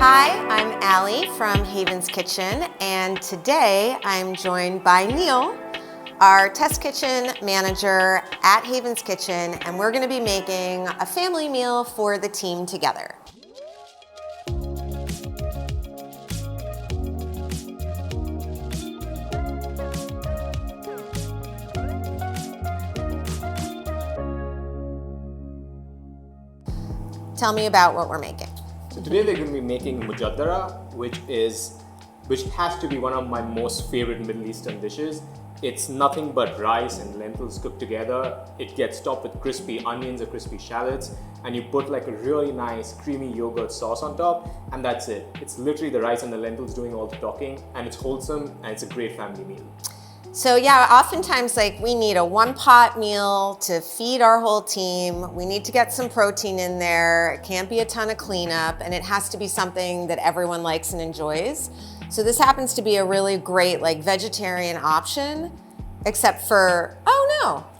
Hi, I'm Allie from Haven's Kitchen, and today I'm joined by Neil, our test kitchen manager at Haven's Kitchen, and we're going to be making a family meal for the team together. Tell me about what we're making. So today we're going to be making mujadara, which has to be one of my most favorite Middle Eastern dishes. It's nothing but rice and lentils cooked together. It gets topped with crispy onions or crispy shallots, and you put like a really nice creamy yogurt sauce on top, and that's it. It's literally the rice and the lentils doing all the talking, and it's wholesome and it's a great family meal. So yeah, oftentimes we need a one-pot meal to feed our whole team. We need to get some protein in there. It can't be a ton of cleanup, and it has to be something that everyone likes and enjoys. So this happens to be a really great vegetarian option, except for,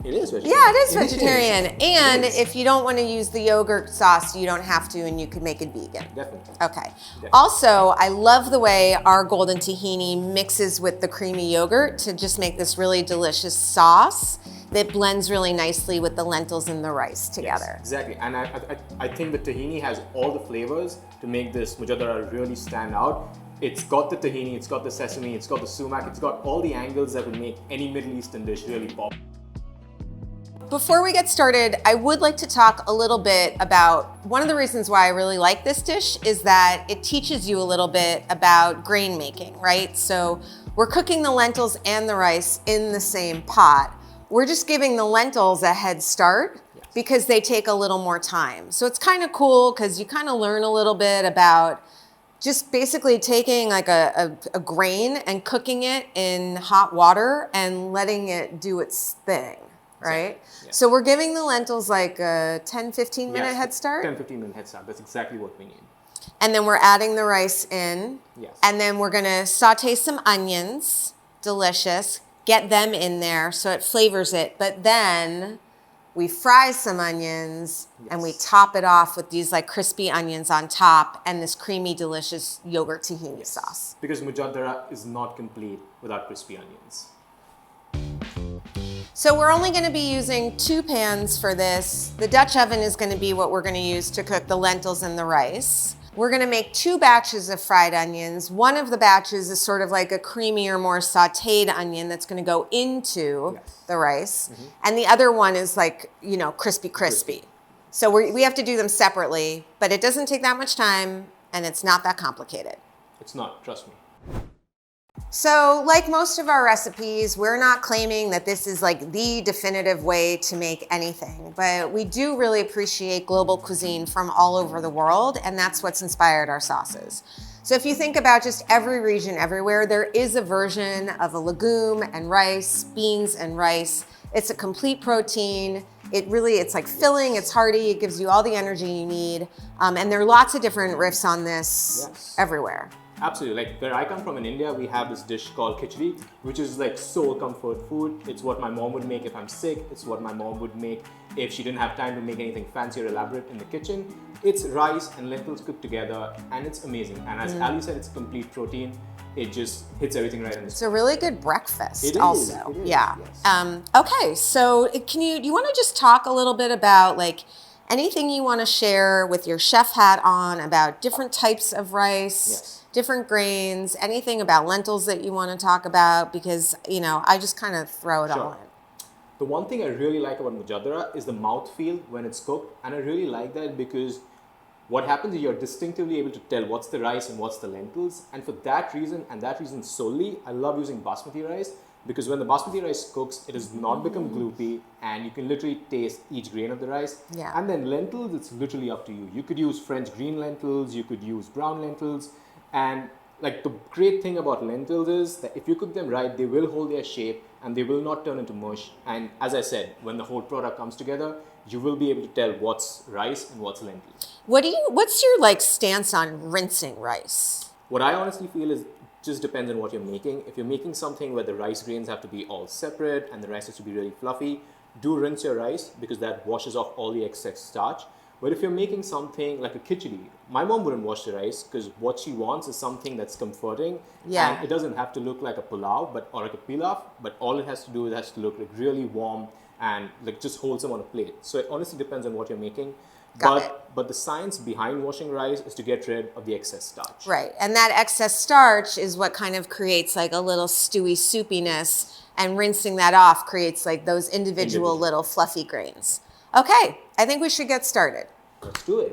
It is vegetarian. Yeah, it is vegetarian. And if you don't want to use the yogurt sauce, you don't have to, and you could make it vegan. Definitely. Okay. Definitely. Also, I love the way our golden tahini mixes with the creamy yogurt to just make this really delicious sauce that blends really nicely with the lentils and the rice together. Yes, exactly. And I think the tahini has all the flavors to make this mujadara really stand out. It's got the tahini, it's got the sesame, it's got the sumac, it's got all the angles that would make any Middle Eastern dish really pop. Before we get started, I would like to talk a little bit about one of the reasons why I really like this dish is that it teaches you a little bit about grain making, right? So we're cooking the lentils and the rice in the same pot. We're just giving the lentils a head start because they take a little more time. So it's kind of cool because you kind of learn a little bit about just basically taking a grain and cooking it in hot water and letting it do its thing. Right? Yeah. So we're giving the lentils like a 10-15 minute head start? 10-15 minute head start. That's exactly what we need. And then we're adding the rice in. Yes. And then we're going to saute some onions. Delicious. Get them in there so it flavors it. But then we fry some onions and we top it off with these crispy onions on top and this creamy, delicious yogurt tahini sauce. Because mujadara is not complete without crispy onions. So we're only going to be using 2 pans for this. The Dutch oven is going to be what we're going to use to cook the lentils and the rice. We're going to make 2 batches of fried onions. One of the batches is sort of like a creamier, more sauteed onion that's going to go into the rice. Mm-hmm. And the other one is crispy. So we have to do them separately, but it doesn't take that much time and it's not that complicated. It's not, trust me. So like most of our recipes, we're not claiming that this is the definitive way to make anything, but we do really appreciate global cuisine from all over the world, and that's what's inspired our sauces. So if you think about just every region everywhere, there is a version of a legume and rice, beans and rice. It's a complete protein. It's filling, it's hearty, it gives you all the energy you need. And there are lots of different riffs on this everywhere. Absolutely. Where I come from in India, we have this dish called khichdi, which is soul comfort food. It's what my mom would make if I'm sick. It's what my mom would make if she didn't have time to make anything fancy or elaborate in the kitchen. It's rice and lentils cooked together, and it's amazing. And as Ali said, it's complete protein. It just hits everything right in the It's a really good breakfast. It also. Is. Yeah. Yes. Okay. So do you want to just talk a little bit about anything you want to share with your chef hat on about different types of rice? Different grains, anything about lentils that you want to talk about, because I just kind of throw it all in. The one thing I really like about mujadara is the mouthfeel when it's cooked, and I really like that because what happens is you're distinctively able to tell what's the rice and what's the lentils, and for that reason and that reason solely, I love using basmati rice because when the basmati rice cooks, it does not become gloopy, and you can literally taste each grain of the rice. Yeah. And then lentils, it's literally up to you. You could use French green lentils, you could use brown lentils. And the great thing about lentils is that if you cook them right, they will hold their shape and they will not turn into mush. And as I said, when the whole product comes together, you will be able to tell what's rice and what's lentils. What's your stance on rinsing rice? What I honestly feel is just depends on what you're making. If you're making something where the rice grains have to be all separate and the rice has to be really fluffy, do rinse your rice because that washes off all the excess starch. But if you're making something like a khichdi, my mom wouldn't wash the rice because what she wants is something that's comforting. Yeah. And it doesn't have to look like a pulao, or like a pilaf, but all it has to do is it has to look like really warm and like just wholesome on a plate. So it honestly depends on what you're making. But the science behind washing rice is to get rid of the excess starch. Right. And that excess starch is what kind of creates like a little stewy soupiness, and rinsing that off creates like those individual little fluffy grains. Okay, I think we should get started. Let's do it.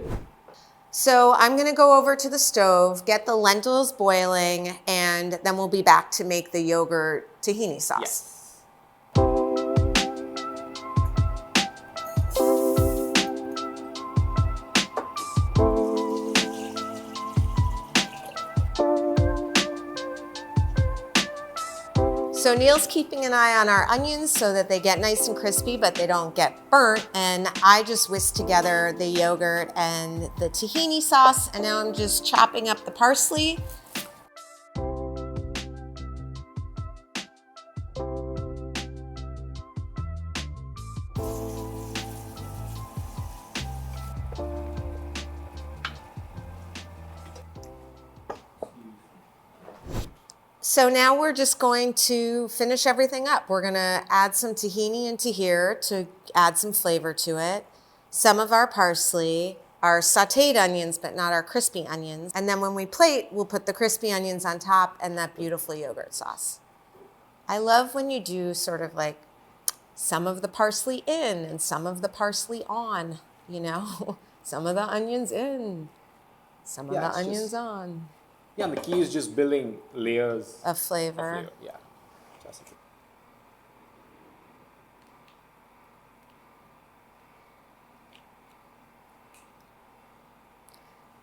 So I'm gonna go over to the stove, get the lentils boiling, and then we'll be back to make the yogurt tahini sauce. Yes. So Neil's keeping an eye on our onions so that they get nice and crispy, but they don't get burnt. And I just whisked together the yogurt and the tahini sauce, and now I'm just chopping up the parsley. So now we're just going to finish everything up. We're gonna add some tahini into here to add some flavor to it, some of our parsley, our sauteed onions, but not our crispy onions. And then when we plate, we'll put the crispy onions on top and that beautiful yogurt sauce. I love when you do sort of like some of the parsley in and some of the parsley on, you know? Some of the onions in, some of the onions on. Yeah, and the key is just building layers Of flavor. Yeah. That's it.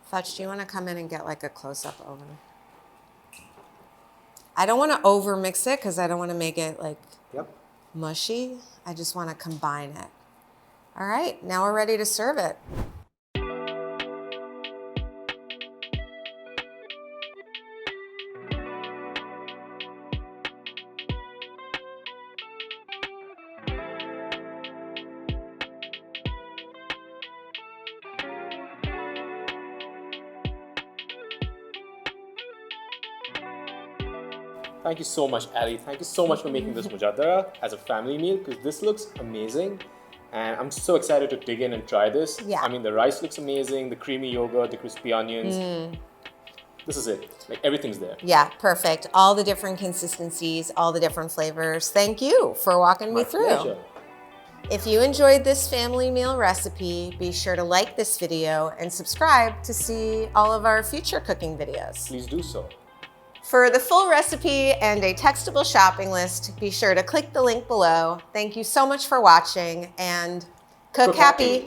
Fudge, do you want to come in and get like a close-up over? I don't want to over mix it because I don't want to make it like mushy. I just want to combine it. All right, now we're ready to serve it. Thank you so much, Ali. Thank you so much for making this mujadara as a family meal, because this looks amazing. And I'm so excited to dig in and try this. Yeah. I mean, the rice looks amazing, the creamy yogurt, the crispy onions. This is it. Like, everything's there. Yeah, perfect. All the different consistencies, all the different flavors. Thank you for walking me through. Pleasure. If you enjoyed this family meal recipe, be sure to like this video and subscribe to see all of our future cooking videos. Please do so. For the full recipe and a textable shopping list, be sure to click the link below. Thank you so much for watching, and cook happy.